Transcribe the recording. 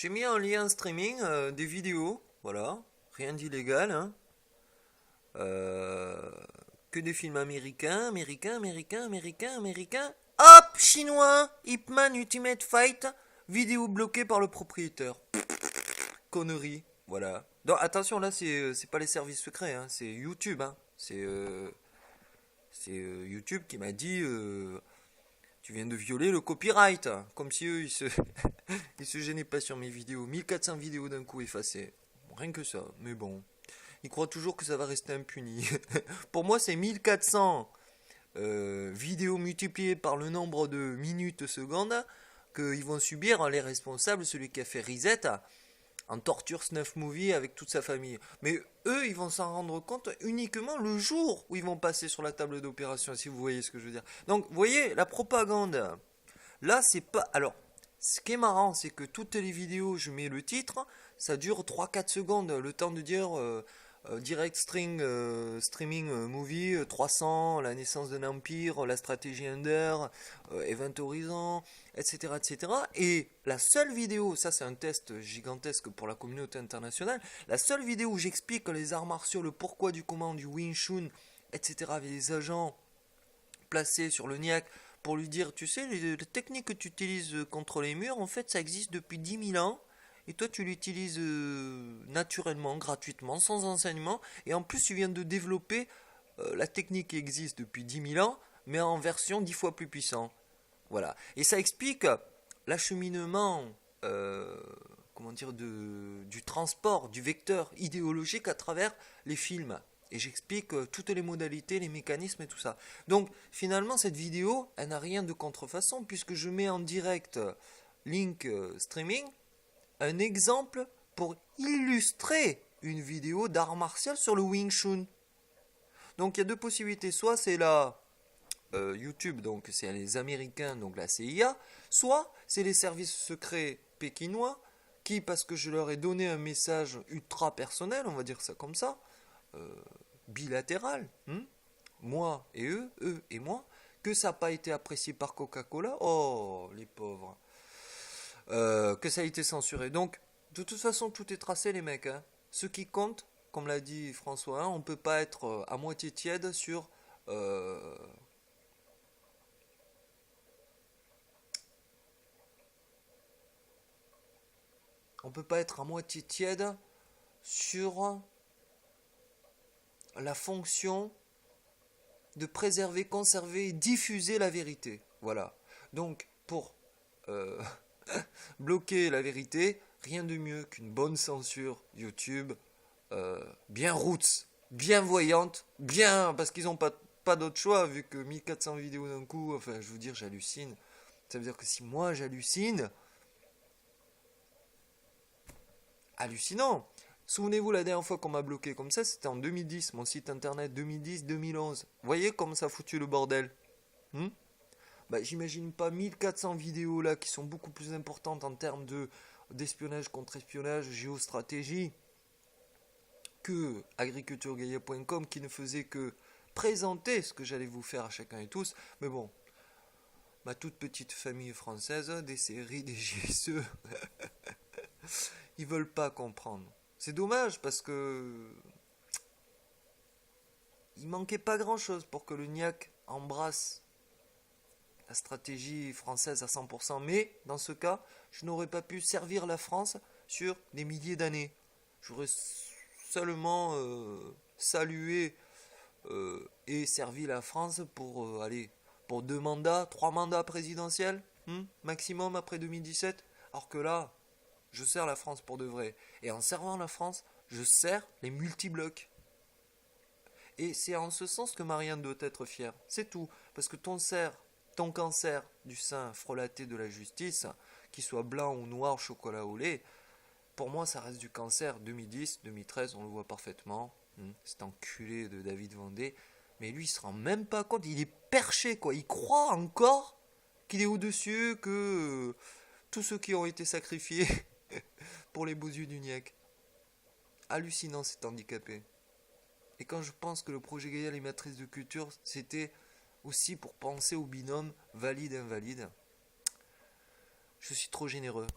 J'ai mis en lien streaming des vidéos, voilà, rien d'illégal, hein. Euh, que des films américains. Hop, chinois, Ip Man Ultimate Fight, vidéo bloquée par le propriétaire. Connerie, voilà. Donc attention, là c'est pas les services secrets, hein, c'est YouTube, hein. C'est YouTube qui m'a dit tu viens de violer le copyright, comme si eux ils se gênaient pas sur mes vidéos. 1400 vidéos d'un coup effacées, rien que ça, mais bon. Ils croient toujours que ça va rester impuni. Pour moi, c'est 1400 vidéos multipliées par le nombre de minutes secondes qu'ils vont subir les responsables, celui qui a fait Reset en torture snuff movie avec toute sa famille. Mais eux, ils vont s'en rendre compte uniquement le jour où ils vont passer sur la table d'opération, si vous voyez ce que je veux dire. Donc, vous voyez, la propagande, là, c'est pas... Alors, ce qui est marrant, c'est que toutes les vidéos, je mets le titre, ça dure 3-4 secondes, le temps de dire direct streaming movie 300, la naissance d'un empire, la stratégie Ender, Event Horizon, etc., etc. Et la seule vidéo, ça c'est un test gigantesque pour la communauté internationale, la seule vidéo où j'explique les arts martiaux, le pourquoi du comment, du Wing Chun, etc., avec les agents placés sur le NIAC, pour lui dire, tu sais, les techniques que tu utilises contre les murs, en fait, ça existe depuis 10 000 ans. Et toi, tu l'utilises naturellement, gratuitement, sans enseignement. Et en plus, tu viens de développer la technique qui existe depuis 10 000 ans, mais en version 10 fois plus puissant. Voilà. Et ça explique l'acheminement, comment dire, du transport, du vecteur idéologique à travers les films. Et j'explique toutes les modalités, les mécanismes et tout ça. Donc finalement, cette vidéo, elle n'a rien de contrefaçon, puisque je mets en direct link streaming un exemple pour illustrer une vidéo d'art martial sur le Wing Chun. Donc il y a deux possibilités, soit c'est la YouTube, donc c'est les Américains, donc la CIA, soit c'est les services secrets pékinois qui, parce que je leur ai donné un message ultra personnel, on va dire ça comme ça, bilatéral, moi et eux et moi, que ça n'a pas été apprécié par Coca-Cola, oh les pauvres, que ça a été censuré. Donc, de toute façon, tout est tracé, les mecs, hein. Ce qui compte, comme l'a dit François, hein, on ne peut pas être à moitié tiède sur... on peut pas être à moitié tiède sur la fonction de préserver, conserver et diffuser la vérité. Voilà. Donc, pour bloquer la vérité, rien de mieux qu'une bonne censure YouTube, bien roots, bien voyante, bien, parce qu'ils n'ont pas d'autre choix, vu que 1400 vidéos d'un coup, enfin, je veux dire, j'hallucine. Ça veut dire que si moi j'hallucine, hallucinant. Souvenez-vous, la dernière fois qu'on m'a bloqué comme ça, c'était en 2010, mon site internet 2010-2011. Vous voyez comme ça a foutu le bordel, bah, j'imagine pas 1400 vidéos là qui sont beaucoup plus importantes en termes d'espionnage, contre-espionnage, géostratégie que agriculturegaia.com qui ne faisait que présenter ce que j'allais vous faire à chacun et tous. Mais bon, ma toute petite famille française, des séries, des GSE, ils veulent pas comprendre. C'est dommage parce que il manquait pas grand chose pour que le NIAC embrasse la stratégie française à 100%, mais dans ce cas, je n'aurais pas pu servir la France sur des milliers d'années. J'aurais seulement salué et servi la France pour pour 2 mandats, 3 mandats présidentiels, maximum après 2017. Alors que là, je sers la France pour de vrai. Et en servant la France, je sers les multiblocs. Et c'est en ce sens que Marianne doit être fière. C'est tout. Parce que ton cancer du sein frelaté de la justice, qu'il soit blanc ou noir, chocolat au lait, pour moi ça reste du cancer 2010, 2013, on le voit parfaitement. Cet enculé de David Vendée. Mais lui il se rend même pas compte, il est perché quoi. Il croit encore qu'il est au-dessus que tous ceux qui ont été sacrifiés pour les beaux yeux du NIAC. Hallucinant cet handicapé. Et quand je pense que le projet Gaïa, les matrices de culture, c'était aussi pour penser au binôme valide-invalide, je suis trop généreux.